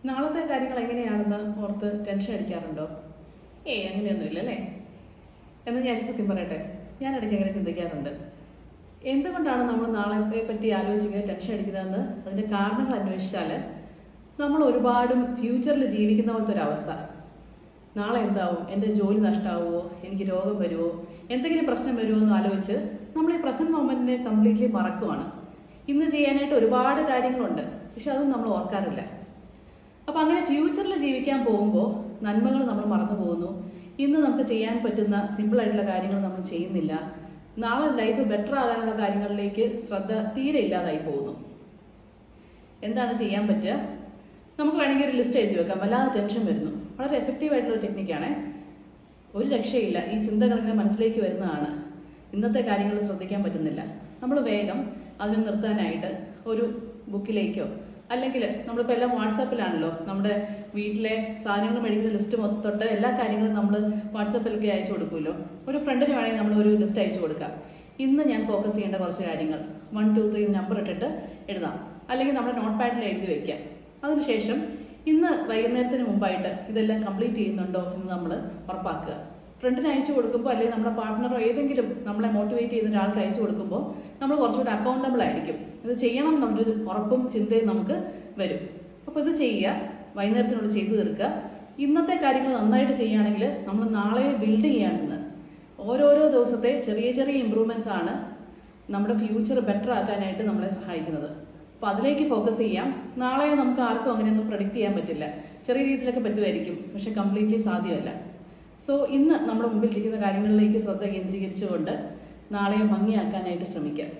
നാളത്തെ കാര്യങ്ങൾ എങ്ങനെയാണെന്ന് ഓർത്ത് ടെൻഷൻ അടിക്കാറുണ്ടോ? അങ്ങനെയൊന്നുമില്ല അല്ലേ? എന്ന് ഞാൻ സത്യം പറയട്ടെ, ഞാൻ ഇടയ്ക്ക് അങ്ങനെ ചിന്തിക്കാറുണ്ട്. എന്തുകൊണ്ടാണ് നമ്മൾ നാളത്തെ പറ്റി ആലോചിച്ചിങ്ങനെ ടെൻഷൻ അടിക്കുന്നതെന്ന് അതിൻ്റെ കാരണങ്ങൾ അന്വേഷിച്ചാൽ നമ്മൾ ഒരുപാടും ഫ്യൂച്ചറിൽ ജീവിക്കുന്ന പോലത്തെ ഒരവസ്ഥ. നാളെ എന്താവും, എൻ്റെ ജോലി നഷ്ടമാവുമോ, എനിക്ക് രോഗം വരുമോ, എന്തെങ്കിലും പ്രശ്നം വരുമോ എന്ന് ആലോചിച്ച് നമ്മൾ ഈ പ്രസൻറ്റ് മൊമെൻറ്റിനെ കംപ്ലീറ്റ്ലി മറക്കുവാണ്. ഇന്ന് ചെയ്യാനായിട്ട് ഒരുപാട് കാര്യങ്ങളുണ്ട്, പക്ഷെ അതൊന്നും നമ്മൾ ഓർക്കാറില്ല. അപ്പോൾ അങ്ങനെ ഫ്യൂച്ചറിൽ ജീവിക്കാൻ പോകുമ്പോൾ നന്മകൾ നമ്മൾ മറന്നു പോകുന്നു. ഇന്ന് നമുക്ക് ചെയ്യാൻ പറ്റുന്ന സിമ്പിളായിട്ടുള്ള കാര്യങ്ങൾ നമ്മൾ ചെയ്യുന്നില്ല. നാളെ ലൈഫ് ബെറ്റർ ആകാനുള്ള കാര്യങ്ങളിലേക്ക് ശ്രദ്ധ തീരെ ഇല്ലാതായി പോകുന്നു. എന്താണ് ചെയ്യാൻ പറ്റുക? നമുക്ക് വേണമെങ്കിൽ ഒരു ലിസ്റ്റ് എഴുതി വെക്കാം. വല്ലാതെ ടെൻഷൻ വരുന്നു. വളരെ എഫക്റ്റീവായിട്ടുള്ള ടെക്നിക്കാണ്. ഒരു രക്ഷയില്ല, ഈ ചിന്തകളിങ്ങനെ മനസ്സിലേക്ക് വരുന്നതാണ്. ഇന്നത്തെ കാര്യങ്ങൾ ശ്രദ്ധിക്കാൻ പറ്റുന്നില്ല. നമ്മൾ വേഗം അതിനെ നിർത്താനായിട്ട് ഒരു ബുക്കിലേക്കോ, അല്ലെങ്കിൽ നമ്മളിപ്പോൾ എല്ലാം വാട്സാപ്പിലാണല്ലോ, നമ്മുടെ വീട്ടിലെ സാധനങ്ങൾ മേടിക്കുന്ന ലിസ്റ്റ് തൊട്ട് എല്ലാ കാര്യങ്ങളും നമ്മൾ വാട്സാപ്പിലേക്ക് അയച്ചു കൊടുക്കുമല്ലോ. ഒരു ഫ്രണ്ടിന് വേണമെങ്കിൽ നമ്മൾ ഒരു ലിസ്റ്റ് അയച്ചു കൊടുക്കാം. ഇന്ന് ഞാൻ ഫോക്കസ് ചെയ്യേണ്ട കുറച്ച് കാര്യങ്ങൾ 1, 2, 3 നമ്പർ ഇട്ടിട്ട് എഴുതാം. അല്ലെങ്കിൽ നമ്മുടെ നോട്ട് പാഡിൽ എഴുതി വയ്ക്കാം. അതിനുശേഷം ഇന്ന് വൈകുന്നേരത്തിന് മുമ്പായിട്ട് ഇതെല്ലാം കംപ്ലീറ്റ് ചെയ്യുന്നുണ്ടോ എന്ന് നമ്മൾ ഉറപ്പാക്കുക. ഫ്രണ്ടിന് അയച്ചു കൊടുക്കുമ്പോൾ, അല്ലെങ്കിൽ നമ്മുടെ പാർട്ട്ണറോ ഏതെങ്കിലും നമ്മളെ മോട്ടിവേറ്റ് ചെയ്യുന്ന ഒരാൾക്ക് അയച്ചു കൊടുക്കുമ്പോൾ നമ്മൾ കുറച്ചുകൂടി അക്കൗണ്ടബിൾ ആയിരിക്കും. ഇത് ചെയ്യണം എന്നുള്ളൊരു ഉറപ്പും ചിന്തയും നമുക്ക് വരും. അപ്പോൾ ഇത് ചെയ്യുക, വൈകുന്നേരത്തിനുള്ളിൽ ചെയ്തു തീർക്കുക. ഇന്നത്തെ കാര്യങ്ങൾ നന്നായിട്ട് ചെയ്യുകയാണെങ്കിൽ നമ്മൾ നാളെ ബിൽഡ് ചെയ്യുകയാണെന്ന്. ഓരോരോ ദിവസത്തെ ചെറിയ ചെറിയ ഇമ്പ്രൂവ്മെൻറ്റ്സ് ആണ് നമ്മുടെ ഫ്യൂച്ചർ ബെറ്റർ ആക്കാനായിട്ട് നമ്മളെ സഹായിക്കുന്നത്. അപ്പോൾ അതിലേക്ക് ഫോക്കസ് ചെയ്യാം. നാളെ നമുക്ക് ആർക്കും അങ്ങനെയൊന്നും പ്രഡിക്റ്റ് ചെയ്യാൻ പറ്റില്ല. ചെറിയ രീതിയിലൊക്കെ പറ്റുമായിരിക്കും, പക്ഷെ കംപ്ലീറ്റ്ലി സാധ്യമല്ല. സോ ഇന്ന് നമ്മുടെ മുമ്പിൽ ഇരിക്കുന്ന കാര്യങ്ങളിലേക്ക് ശ്രദ്ധ കേന്ദ്രീകരിച്ചുകൊണ്ട് നാളെ ഭംഗിയാക്കാനായിട്ട് ശ്രമിക്കാം.